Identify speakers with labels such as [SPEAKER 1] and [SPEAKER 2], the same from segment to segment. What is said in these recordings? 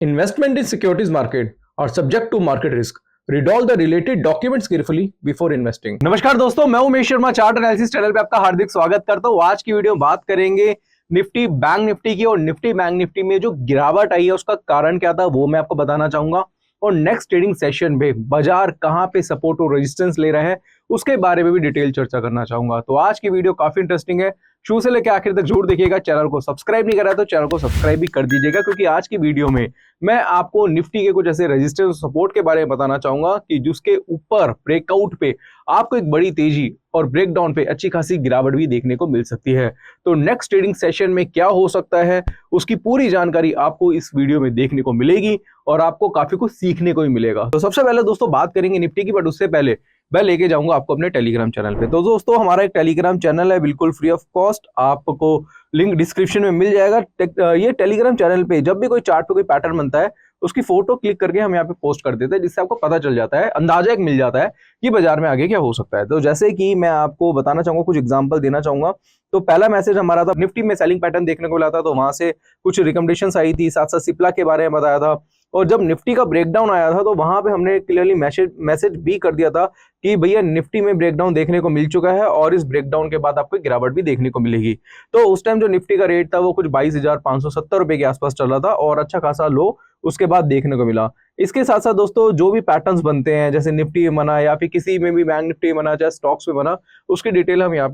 [SPEAKER 1] Investment in securities market are subject to market risk. Read all the related documents carefully before investing. नमस्कार दोस्तों, मैं Umesh Sharma chart analysis channel पे आपका हार्दिक स्वागत करता हूं। आज की वीडियो में बात करेंगे निफ्टी बैंक निफ्टी की, और निफ्टी बैंक निफ्टी में जो गिरावट आई है उसका कारण क्या था वो मैं आपको बताना चाहूंगा, और नेक्स्ट ट्रेडिंग सेशन में बाजार कहां पे सपोर्ट और रेजिस्टेंस ले रहे हैं उसके बारे में भी डिटेल चर्चा करना चाहूंगा। तो आज की वीडियो काफी इंटरेस्टिंग है, शुरू से लेकर आखिर तक जरूर देखिएगा। चैनल को सब्सक्राइब नहीं करा तो चैनल को सब्सक्राइब भी कर दीजिएगा, क्योंकि आज की वीडियो में मैं आपको निफ्टी के कुछ ऐसे रेजिस्टेंस और सपोर्ट के बारे में बताना चाहूंगा कि जिसके ऊपर ब्रेकआउट पे आपको एक बड़ी तेजी और ब्रेकडाउन पे अच्छी खासी गिरावट भी देखने को मिल सकती है। तो नेक्स्ट ट्रेडिंग सेशन में क्या हो सकता है उसकी पूरी जानकारी आपको इस वीडियो में देखने को मिलेगी और आपको काफी कुछ सीखने को भी मिलेगा। तो सबसे पहले दोस्तों बात करेंगे निफ्टी की, बट उससे पहले मैं लेके जाऊंगा आपको अपने टेलीग्राम चैनल पे। तो दोस्तों हमारा एक टेलीग्राम चैनल है, बिल्कुल फ्री ऑफ कॉस्ट, आपको लिंक डिस्क्रिप्शन में मिल जाएगा। ये टेलीग्राम चैनल पे जब भी कोई चार्ट पे कोई पैटर्न बनता है उसकी फोटो क्लिक करके हम यहाँ पे पोस्ट कर देते हैं, जिससे आपको पता चल जाता है, अंदाजा एक मिल जाता है कि बाजार में आगे क्या हो सकता है। तो जैसे कि मैं आपको बताना चाहूंगा, कुछ एग्जांपल देना चाहूंगा। तो पहला मैसेज हमारा था, निफ्टी में सेलिंग पैटर्न देखने को मिला था, तो वहां से कुछ रिकमेंडेशंस आई थी, साथ साथ सिप्ला के बारे में बताया था। और जब निफ्टी का ब्रेकडाउन आया था तो वहां पे हमने क्लियरली मैसेज भी कर दिया था कि भैया निफ्टी में ब्रेकडाउन देखने को मिल चुका है और इस ब्रेकडाउन के बाद आपको गिरावट भी देखने को मिलेगी। तो उस टाइम जो निफ्टी का रेट था वो कुछ 22,570 रुपए के आसपास चल रहा था और अच्छा खासा लो उसके बाद देखने को मिला। इसके साथ साथ दोस्तों जो भी पैटर्न्स बनते हैं, जैसे निफ्टी में बना या फिर किसी में भी बैंक निफ्टी बना, चाहे स्टॉक्स में बना, उसकी डिटेल हम यहाँ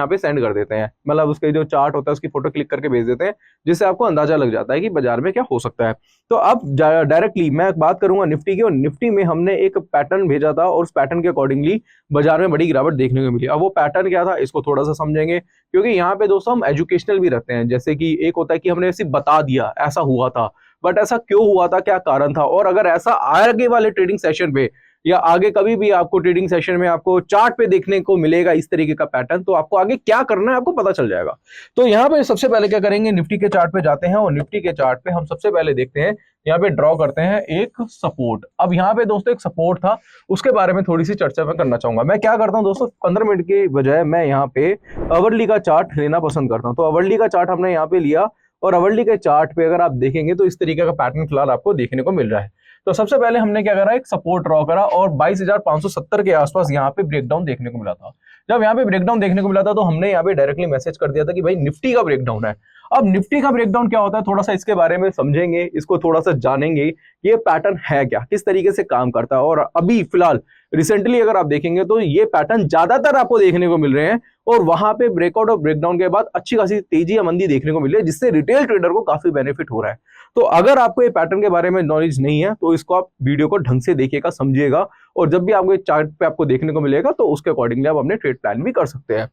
[SPEAKER 1] पे सेंड कर देते हैं। मतलब उसके जो चार्ट होता है उसकी फोटो क्लिक करके भेज देते हैं, जिससे आपको अंदाजा लग जाता है कि बाजार में क्या हो सकता है। तो अब डायरेक्टली मैं बात करूंगा निफ्टी की, और निफ्टी में हमने एक पैटर्न भेजा था और उस पैटर्न के अकॉर्डिंगली बाजार में बड़ी गिरावट देखने को मिली। अब वो पैटर्न क्या था इसको थोड़ा सा समझेंगे, क्योंकि यहाँ पे दोस्तों हम एजुकेशनल भी रहते हैं। जैसे कि एक होता है कि हमने सिर्फ बता दिया ऐसा हुआ था, बट ऐसा क्यों हुआ था, क्या कारण था, और अगर ऐसा आगे वाले ट्रेडिंग सेशन पे या आगे कभी भी आपको ट्रेडिंग सेशन में आपको चार्ट पे देखने को मिलेगा इस तरीके का पैटर्न, तो आपको आगे क्या करना है आपको पता चल जाएगा। तो यहाँ पे सबसे पहले क्या करेंगे, निफ्टी के चार्ट पे जाते हैं और निफ्टी के चार्ट पे हम सबसे पहले देखते हैं, यहाँ पे ड्रॉ करते हैं एक सपोर्ट। अब यहाँ पे दोस्तों एक सपोर्ट था, उसके बारे में थोड़ी सी चर्चा मैं करना चाहूंगा। मैं क्या करता हूँ दोस्तों, 15 मिनट के बजाय मैं यहाँ पे आवरली का चार्ट लेना पसंद करता हूँ। तो आवरली का चार्ट हमने यहाँ पे लिया और आवरली के चार्ट पे अगर आप देखेंगे तो इस तरीके का पैटर्न फिलहाल आपको देखने को मिल रहा है। तो सबसे पहले हमने क्या करा, एक सपोर्ट ड्रॉ करा और 22,570 के आसपास यहाँ पे ब्रेकडाउन देखने को मिला था। जब यहाँ पे ब्रेकडाउन देखने को मिला था तो हमने यहाँ पे डायरेक्टली मैसेज कर दिया था कि भाई निफ्टी का ब्रेकडाउन है। अब निफ्टी का ब्रेकडाउन क्या होता है थोड़ा सा इसके बारे में समझेंगे, इसको थोड़ा सा जानेंगे, ये पैटर्न है क्या, किस तरीके से काम करता है। और अभी फिलहाल रिसेंटली अगर आप देखेंगे तो ये पैटर्न ज्यादातर आपको देखने को मिल रहे हैं, और वहां पे ब्रेकआउट और ब्रेकडाउन के बाद अच्छी खासी तेजी या मंदी देखने को मिल रही है, जिससे रिटेल ट्रेडर को काफी बेनिफिट हो रहा है। तो अगर आपको ये पैटर्न के बारे में नॉलेज नहीं है तो इसको आप वीडियो को ढंग से देखिएगा, समझिएगा, और जब भी आपको चार्ट पे आपको देखने को मिलेगा तो उसके अकॉर्डिंगली आप अपने ट्रेड प्लान भी कर सकते हैं।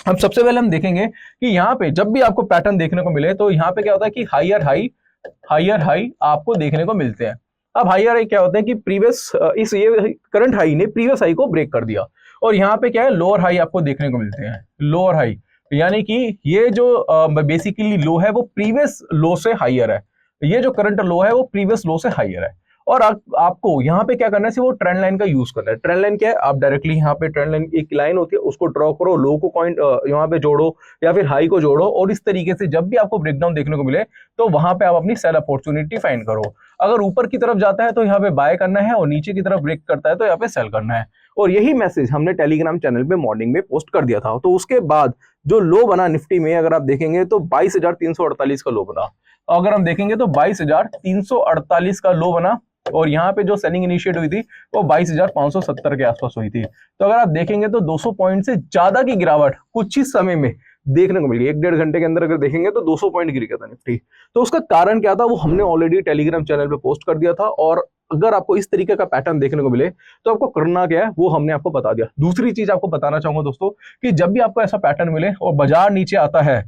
[SPEAKER 1] अब सबसे पहले हम देखेंगे कि यहाँ पे जब भी आपको पैटर्न देखने को मिले तो यहाँ पे क्या होता है कि हायर हाई आपको देखने को मिलते हैं। अब हायर हाई क्या होता है कि प्रीवियस ये करंट हाई ने प्रीवियस हाई को ब्रेक कर दिया, और यहाँ पे क्या है, लोअर हाई आपको देखने को मिलते हैं। लोअर हाई यानी कि ये जो बेसिकली लो है वो प्रीवियस लो से हायर है, ये जो करंट लो है वो प्रीवियस लो से हायर है। और आपको यहाँ पे क्या करना है, वो ट्रेंड लाइन का यूज करना है। ट्रेंड लाइन क्या है, आप डायरेक्टली यहाँ पे ट्रेंड लाइन एक लाइन होती है उसको ड्रॉ करो, लो को पॉइंट यहाँ पे जोड़ो या फिर हाई को जोड़ो, और इस तरीके से जब भी आपको ब्रेकडाउन देखने को मिले तो वहां पे आप अपनी सेल अपॉर्चुनिटी फाइंड करो। अगर ऊपर की तरफ जाता है तो यहाँ पे बाय करना है, और नीचे की तरफ ब्रेक करता है तो यहाँ पे सेल करना है। और यही मैसेज हमने टेलीग्राम चैनल पे मॉर्निंग में पोस्ट कर दिया था। तो उसके बाद जो लो बना निफ्टी में अगर आप देखेंगे तो 22,348 का लो बना। अगर हम देखेंगे तो 22,348 का लो बना, और यहाँ पे जो सेलिंग इनिशिएट हुई थी वो 22,570 के आसपास हुई थी। तो अगर आप देखेंगे तो 200 पॉइंट से ज्यादा की गिरावट कुछ ही समय में देखने को मिली। 1-1.5 घंटे के अंदर अगर देखेंगे तो 200 पॉइंट गिर गया था निफ्टी। तो उसका कारण क्या था वो हमने ऑलरेडी टेलीग्राम चैनल पे पोस्ट कर दिया था, और अगर आपको इस तरीके का पैटर्न देखने को मिले तो आपको करना क्या है वो हमने आपको बता दिया। दूसरी चीज आपको बताना चाहूंगा दोस्तों कि जब भी आपको ऐसा पैटर्न मिले और बाजार नीचे आता है,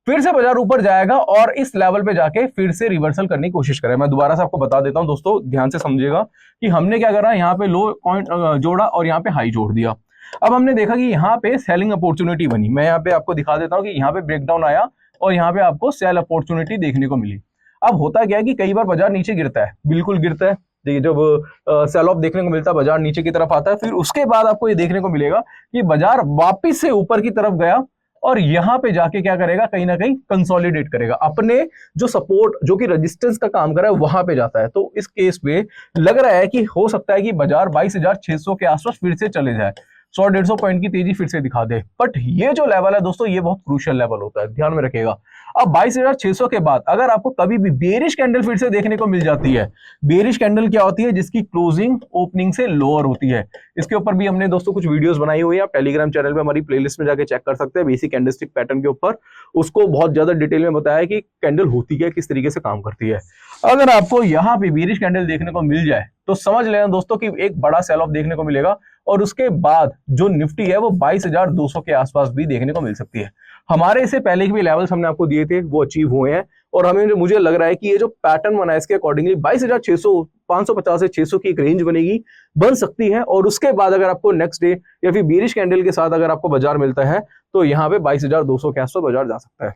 [SPEAKER 1] फिर से बाजार ऊपर जाएगा और इस लेवल पे जाके फिर से रिवर्सल करने की कोशिश करें। मैं दोबारा से आपको बता देता हूं दोस्तों, ध्यान से समझिएगा कि हमने क्या करा, यहाँ पे लो पॉइंट जोड़ा और यहाँ पे हाई जोड़ दिया। अब हमने देखा कि यहाँ पे सेलिंग अपॉर्चुनिटी बनी। मैं यहाँ पे आपको दिखा देता हूँ कि यहाँ पे ब्रेकडाउन आया और यहाँ पे आपको सेल अपॉर्चुनिटी देखने को मिली। अब होता क्या है कि कई बार बाजार नीचे गिरता है, बिल्कुल गिरता है, देखिए जब सेल ऑफ देखने को मिलता है बाजार नीचे की तरफ आता है, फिर उसके बाद आपको ये देखने को मिलेगा कि बाजार वापिस से ऊपर की तरफ गया और यहां पे जाके क्या करेगा, कहीं ना कहीं कंसोलिडेट करेगा, अपने जो सपोर्ट जो कि रेजिस्टेंस का काम कर रहा है वहां पे जाता है। तो इस केस में लग रहा है कि हो सकता है कि बाजार 22,600 के आसपास फिर से चले जाए, 100-150 पॉइंट की तेजी फिर से दिखा दे। बट ये जो लेवल है दोस्तों, ये बहुत क्रूशियल लेवल होता है, ध्यान में रखिएगा। अब 22,600 के बाद अगर आपको कभी भी बेरिश कैंडल फिर से देखने को मिल जाती है, बेरिश कैंडल क्या होती है, जिसकी क्लोजिंग ओपनिंग से लोअर होती है। इसके ऊपर भी हमने दोस्तों कुछ वीडियोस बनाई हुई है, आप टेलीग्राम चैनल पे हमारी प्लेलिस्ट में जाके चेक कर सकते हैं, बेसिक कैंडलस्टिक पैटर्न के ऊपर उसको बहुत ज्यादा डिटेल में बताया है कि कैंडल होती है, किस तरीके से काम करती है। अगर आपको यहाँ पे बेरिश कैंडल देखने को मिल जाए तो समझ लेना दोस्तों कि एक बड़ा सेल ऑफ देखने को मिलेगा, और उसके बाद जो निफ्टी है वो 22,200 के आसपास भी देखने को मिल सकती है। हमारे इससे पहले के भी लेवल्स हमने आपको दिए थे, वो अचीव हुए हैं, और हमें मुझे लग रहा है कि ये जो पैटर्न बना है इसके अकॉर्डिंगली 22,600 550 से 600 की एक रेंज बनेगी, बन सकती है। और उसके बाद अगर आपको नेक्स्ट डे या फिर बेरिश कैंडल के साथ अगर आपको बाजार मिलता है तो यहाँ पे 22,200 के आसपास बाजार जा सकता है।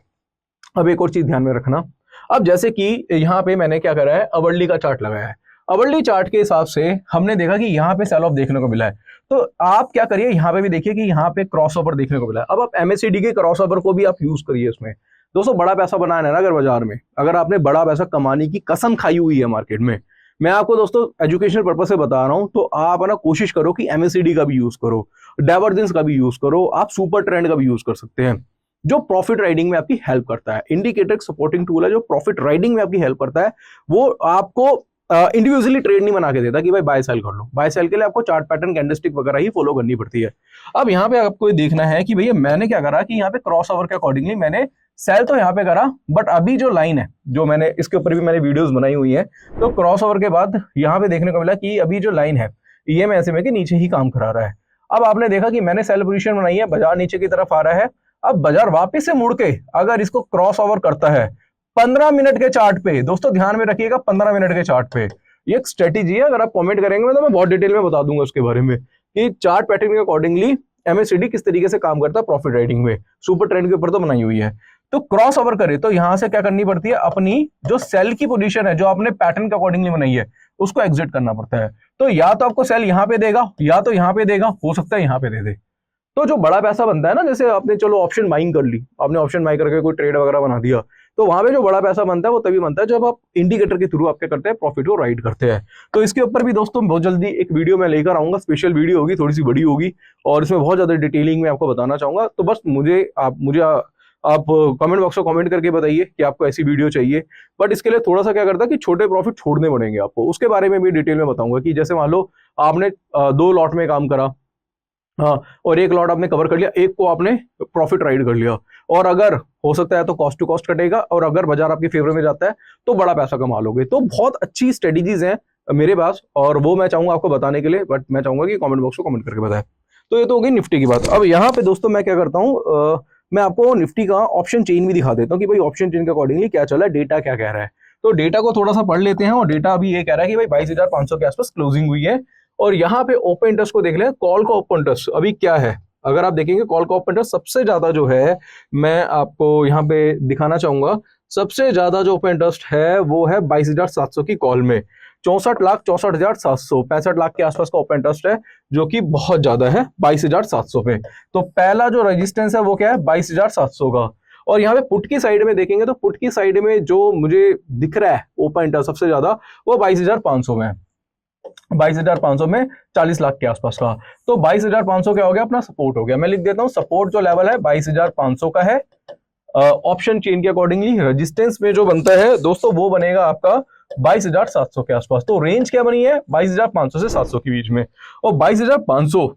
[SPEAKER 1] अब एक और चीज ध्यान में रखना, अब जैसे कि यहाँ पे मैंने क्या करा है, अवर्ली का चार्ट लगाया है। अवर्ली चार्ट के हिसाब से हमने देखा कि यहाँ पे सेल ऑफ देखने को मिला है, तो आप क्या करिए, यहाँ पे भी देखिए कि यहाँ पे क्रॉसओवर देखने को मिला है। अब आप एमएससीडी के क्रॉसओवर को भी आप यूज करिए इसमें। दोस्तों बड़ा पैसा बनाना है ना अगर बाजार में, अगर आपने बड़ा पैसा कमाने की कसम खाई हुई है मार्केट में, मैं आपको दोस्तों एजुकेशनल पर्पज से बता रहा हूं, तो आप ना कोशिश करो कि एमएससीडी का भी यूज करो, डाइवर्जेंस का भी यूज करो, आप सुपर ट्रेंड का भी यूज कर सकते हैं, जो प्रॉफिट राइडिंग में आपकी हेल्प करता है। इंडिकेटर सपोर्टिंग टूल है जो प्रॉफिट राइडिंग में आपकी हेल्प करता है, वो आपको इंडिविजुअली ट्रेड नहीं बना के देता कि भाई बाय सेल कर लो। बाय सेल के लिए आपको चार्ट पैटर्न कैंडलस्टिक वगैरह ही फॉलो करनी पड़ती है। अब यहाँ पे आपको देखना है कि भैया मैंने क्या करा कि यहाँ पे क्रॉस ओवर के अकॉर्डिंगली मैंने सेल तो यहाँ पे करा, बट अभी जो लाइन है जो मैंने इसके ऊपर भी मैंने वीडियोस बनाई हुई है, तो क्रॉस ओवर के बाद यहाँ पे देखने को मिला कि अभी जो लाइन है ये में ऐसे में के नीचे ही काम करा रहा है। अब आपने देखा कि मैंने सेल पोजीशन बनाई है, बाजार नीचे की तरफ आ रहा है। अब बाजार वापस से मुड़ के अगर इसको क्रॉस ओवर करता है 15 मिनट के चार्ट पे, दोस्तों ध्यान में रखिएगा 15 मिनट के चार्ट पे, ये एक स्ट्रेटेजी है। अगर आप कमेंट करेंगे तो मैं बहुत डिटेल में बता दूंगा उसके बारे में कि चार्ट पैटर्न के अकॉर्डिंगली एमएससीडी किस तरीके से काम करता है प्रॉफिट राइडिंग में, सुपर ट्रेंड के ऊपर तो बनाई हुई है। तो क्रॉस ओवर करे तो यहां से क्या करनी पड़ती है, अपनी जो सेल की पोजीशन है जो आपने पैटर्न के अकॉर्डिंगली बनाई है उसको एग्जिट करना पड़ता है। तो या तो आपको सेल यहां पे देगा या तो यहां पे देगा, हो सकता है यहां पे दे दे। तो जो बड़ा पैसा बनता है ना, जैसे आपने चलो ऑप्शन बाइंग कर ली, आपने ऑप्शन बाई करके कोई ट्रेड वगैरह बना दिया, तो वहां पे जो बड़ा पैसा बनता है वो तभी बनता है जब आप इंडिकेटर के थ्रू आपके करते हैं प्रॉफिट को राइड करते हैं। तो इसके ऊपर भी दोस्तों बहुत जल्दी एक वीडियो मैं लेकर आऊंगा, स्पेशल वीडियो होगी, थोड़ी सी बड़ी होगी, और इसमें बहुत ज्यादा डिटेलिंग में आपको बताना चाहूंगा। तो बस मुझे आप कमेंट बॉक्स में कमेंट करके बताइए कि आपको ऐसी वीडियो चाहिए। बट इसके लिए थोड़ा सा क्या करता है कि छोटे प्रॉफिट छोड़ने पड़ेंगे आपको, उसके बारे में भी डिटेल में बताऊंगा कि जैसे मान लो आपने 2 लॉट में काम करा, हाँ, और एक लॉट आपने कवर कर लिया, एक को आपने प्रॉफिट राइड कर लिया, और अगर हो सकता है तो कॉस्ट टू कॉस्ट कटेगा, और अगर बाजार आपके फेवर में जाता है तो बड़ा पैसा कमा लोगे। तो बहुत अच्छी स्ट्रेटेजीज हैं मेरे पास, और वो मैं चाहूंगा आपको बताने के लिए, बट मैं चाहूंगा कि कमेंट बॉक्स को कमेंट करके बताएं। तो ये तो होगी निफ्टी की बात। अब यहाँ पे दोस्तों मैं क्या करता हूँ, मैं आपको निफ्टी का ऑप्शन चेन भी दिखा देता हूँ कि भाई ऑप्शन चेन के अकॉर्डिंगली क्या चला है, डेटा क्या कह रहा है। तो डेटा को थोड़ा सा पढ़ लेते हैं, और डेटा अभी ये कह रहा है कि भाई 22,500 के आसपास क्लोजिंग हुई है। और यहाँ पे ओपन इंटरेस्ट को देख ले, कॉल का ओपन इंटरेस्ट अभी क्या है। अगर आप देखेंगे कॉल का ओपन इंटरेस्ट सबसे ज्यादा जो है, मैं आपको यहाँ पे दिखाना चाहूंगा, सबसे ज्यादा जो ओपन इंटरेस्ट है वो है 22,700 की कॉल में, 64,64,700, 65 लाख के आसपास का ओपन इंटरेस्ट है, जो कि बहुत ज्यादा है 22,700 पे। तो पहला जो रेजिस्टेंस है वो क्या है, 22,700 का। और यहाँ पे पुट की साइड में देखेंगे तो पुट की साइड में जो मुझे दिख रहा है ओपन इंटरेस्ट सबसे ज्यादा, वो 22,500 में है। 22,500 में 40 लाख के आसपास का। तो 22,500 क्या हो गया, अपना सपोर्ट हो गया। मैं लिख देता हूं, सपोर्ट जो लेवल है 22,500 का है। ऑप्शन चेन के अकॉर्डिंगली रेजिस्टेंस में जो बनता है दोस्तों वो बनेगा आपका 22,700 के आसपास। तो रेंज क्या बनी है, 22,500 से 700 के बीच में। और 22,500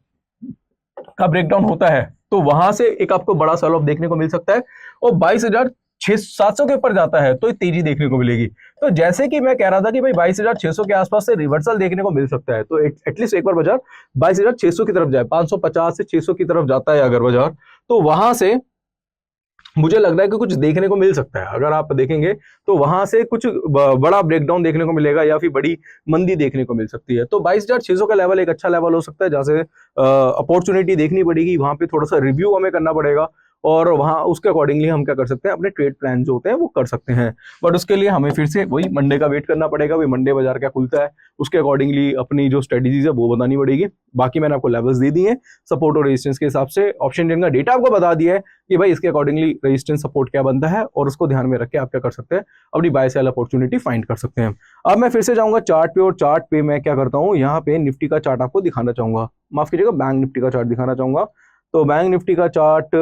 [SPEAKER 1] का ब्रेकडाउन होता है तो वहां से एक आपको बड़ा सेल ऑफ देखने को मिल सकता है, और 22,700 के ऊपर जाता है तो तेजी देखने को मिलेगी। तो जैसे कि मैं कह रहा था कि भाई 22,600 के आसपास से रिवर्सल देखने को मिल सकता है, तो एटलीस्ट एक बार बाजार 22,600 की तरफ जाए, 550 से 600 की तरफ जाता है अगर बाजार, तो वहां से मुझे लग रहा है कि कुछ देखने को मिल सकता है। अगर आप देखेंगे तो वहां से कुछ बड़ा ब्रेकडाउन देखने को मिलेगा, या फिर बड़ी मंदी देखने को मिल सकती है। तो 22,600 का लेवल एक अच्छा लेवल हो सकता है, जहां से अपॉर्चुनिटी देखनी पड़ेगी, वहां पे थोड़ा सा रिव्यू हमें करना पड़ेगा, और वहाँ उसके अकॉर्डिंगली हम क्या कर सकते हैं, अपने ट्रेड प्लान जो होते हैं वो कर सकते हैं। बट उसके लिए हमें फिर से वही मंडे का वेट करना पड़ेगा, वही मंडे बाजार क्या खुलता है उसके अकॉर्डिंगली अपनी जो स्ट्रेटेजीज है वो बतानी पड़ेगी। बाकी मैंने आपको लेवल्स दे दिए हैं सपोर्ट और रेजिस्टेंस के हिसाब से, ऑप्शन चेन का डेटा आपको बता दिया है कि भाई इसके अकॉर्डिंगली रेजिस्टेंस सपोर्ट क्या बनता है, और उसको ध्यान में रख के आप क्या कर सकते हैं, अपनी बाय सेल अपॉर्चुनिटी फाइंड कर सकते हैं। अब मैं फिर से जाऊंगा चार्ट पे, और चार्ट पे मैं क्या करता हूँ, यहाँ पे निफ्टी का चार्ट आपको दिखाना चाहूंगा, माफ कीजिएगा बैंक निफ्टी का चार्ट दिखाना चाहूंगा। तो बैंक निफ्टी का चार्ट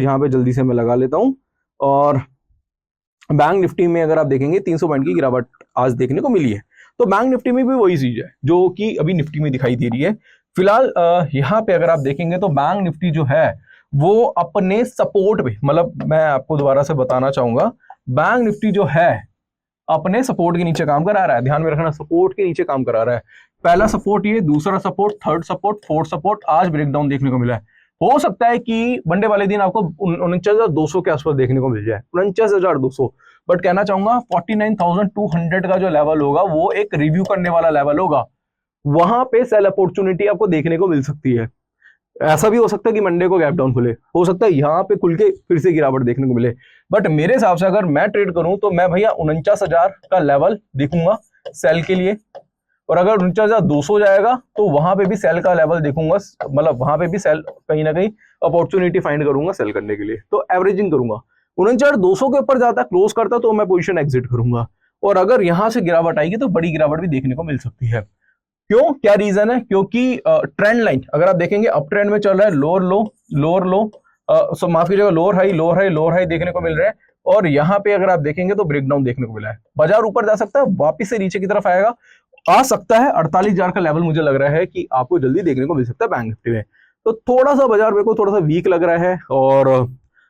[SPEAKER 1] यहाँ पे जल्दी से मैं लगा लेता हूँ, और बैंक निफ्टी में अगर आप देखेंगे 300 पॉइंट की गिरावट आज देखने को मिली है। तो बैंक निफ्टी में भी वही चीज है जो कि अभी निफ्टी में दिखाई दे रही है। फिलहाल यहाँ पे अगर आप देखेंगे तो बैंक निफ्टी जो है वो अपने सपोर्ट पे, मतलब मैं आपको दोबारा से बताना चाहूंगा, बैंक निफ्टी जो है अपने सपोर्ट के नीचे काम करा रहा है। ध्यान में रखना, सपोर्ट के नीचे काम करा रहा है। पहला सपोर्ट ये, दूसरा support, third support, fourth support, आज ब्रेकडाउन देखने को मिला है। हो सकता है कि मंडे वाले दिन आपको 49,200 के आसपास देखने को मिल जाए, 49,200। बट कहना चाहूंगा 49,200 का जो लेवल होगा वो एक रिव्यू करने वाला लेवल होगा, वहां पे सेल अपॉर्चुनिटी आपको देखने को मिल सकती है। ऐसा भी हो सकता है कि मंडे को गैप डाउन खुले, हो सकता है यहाँ पे खुल के फिर से गिरावट देखने को मिले। बट मेरे हिसाब से अगर मैं ट्रेड करूं तो मैं भैया 49,000 का लेवल देखूंगा सेल के लिए, और अगर 49,200 जाएगा तो वहां पे भी सेल का लेवल देखूंगा, मतलब वहां पे भी सेल कहीं ना कहीं अपॉर्चुनिटी फाइंड करूंगा सेल करने के लिए। तो एवरेजिंग करूंगा, 49,200 के ऊपर जाता क्लोज करता तो मैं पोजीशन एग्जिट करूंगा, और अगर यहां से गिरावट आएगी तो बड़ी गिरावट भी देखने को मिल सकती है। क्यों, क्या रीजन है? क्योंकि ट्रेंड लाइन अगर आप देखेंगे अप ट्रेंड में चल रहा है, लोअर लो लोअर लो, सो माफ कीजिएगा lower high lower high lower high देखने को मिल रहा है, और यहाँ पे अगर आप देखेंगे तो ब्रेकडाउन देखने को मिला है। बाजार ऊपर जा सकता है, वापिस से नीचे की तरफ आएगा, आ सकता है 48,000 का लेवल मुझे लग रहा है कि आपको जल्दी देखने को मिल सकता है बैंक निफ्टी में। तो थोड़ा सा बाजार मेरे को थोड़ा सा वीक लग रहा है, और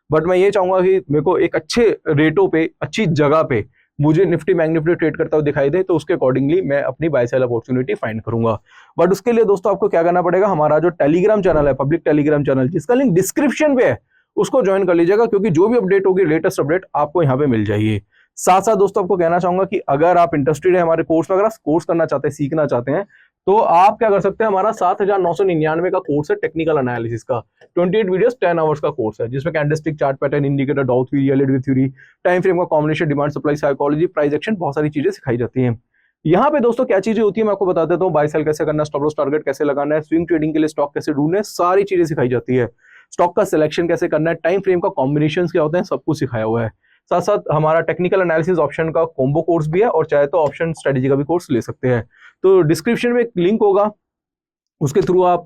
[SPEAKER 1] बट मैं ये चाहूंगा कि मेरे को एक अच्छे रेटों पे अच्छी जगह पे मुझे निफ्टी बैंक निफ्टी ट्रेड करता हुआ दिखाई दे, तो उसके अकॉर्डिंगली मैं अपनी बाय सेल अपॉर्चुनिटी फाइंड करूंगा। बट उसके लिए दोस्तों आपको क्या करना पड़ेगा, हमारा जो टेलीग्राम चैनल है, पब्लिक टेलीग्राम चैनल जिसका लिंक डिस्क्रिप्शन पे है, उसको ज्वाइन कर लीजिएगा, क्योंकि जो भी अपडेट होगी लेटेस्ट अपडेट आपको यहाँ पे मिल जाएगी। साथ साथ दोस्तों आपको कहना चाहूंगा कि अगर आप इंटरेस्टेड है हमारे कोर्स में, अगर आप कोर्स करना चाहते हैं, सीखना चाहते हैं, तो आप क्या कर सकते हैं, हमारा 7,999 का कोर्स है टेक्निकल एनालिसिस का, 28 वीडियोस 10 आवर्स का कोर्स है, जिसमें candlestick, chart pattern, indicator, Dow theory, LED theory, time frame का combination, demand supply psychology, price action, बहुत सारी चीजें सिखाई जाती हैं। यहाँ पे दोस्तों क्या चीजें होती है मैं आपको बता देता हूँ, बाय सेल कैसे करना है, स्टॉप लॉस टारगेट कैसे लगाना है, स्विंग ट्रेडिंग के लिए स्टॉक कैसे ढूंढना है, सारी चीजें सिखाई जाती है। स्टॉक का सिलेक्शन कैसे करना है, टाइम फ्रेम का कॉम्बिनेशन क्या होते हैं, सब कुछ सिखाया हुआ है। साथ साथ हमारा टेक्निकल एनालिसिस ऑप्शन का कॉम्बो कोर्स भी है, और चाहे तो ऑप्शन स्ट्रेटेजी का भी कोर्स ले सकते हैं। तो डिस्क्रिप्शन में एक लिंक होगा, उसके थ्रू आप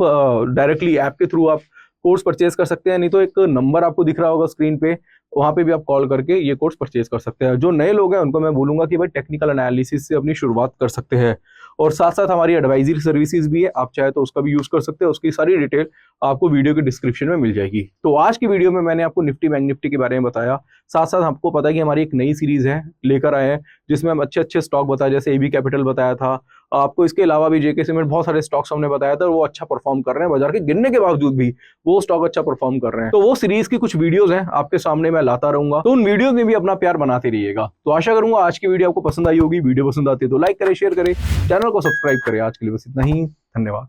[SPEAKER 1] डायरेक्टली ऐप के थ्रू आप कोर्स परचेज कर सकते हैं, नहीं तो एक नंबर आपको दिख रहा होगा स्क्रीन पे, वहां पे भी आप कॉल करके ये कोर्स परचेज कर सकते हैं। जो नए लोग हैं उनको मैं बोलूंगा कि भाई टेक्निकल एनालिसिस से अपनी शुरुआत कर सकते हैं, और साथ साथ हमारी एडवाइजरी सर्विसेज भी है, आप चाहे तो उसका भी यूज कर सकते हैं। उसकी सारी डिटेल आपको वीडियो के डिस्क्रिप्शन में मिल जाएगी। तो आज की वीडियो में मैंने आपको निफ्टी बैंक निफ्टी के बारे में बताया, साथ साथ आपको पता है कि हमारी एक नई सीरीज है लेकर आए हैं, जिसमें हम अच्छे अच्छे स्टॉक बताए, जैसे एबी कैपिटल बताया था आपको, इसके अलावा भी जेके सीमेंट, बहुत सारे स्टॉक्स हमने बताया था, वो अच्छा परफॉर्म कर रहे हैं, बाजार के गिरने के बावजूद भी वो स्टॉक अच्छा परफॉर्म कर रहे हैं। तो वो सीरीज की कुछ वीडियोस हैं आपके सामने मैं लाता रहूंगा, तो उन वीडियोस में भी अपना प्यार बनाते रहिएगा। तो आशा करूंगा आज की वीडियो आपको पसंद आई होगी। वीडियो पसंद आती है तो लाइक करें, शेयर करें, चैनल को सब्सक्राइब करें। आज के लिए बस इतना ही, धन्यवाद।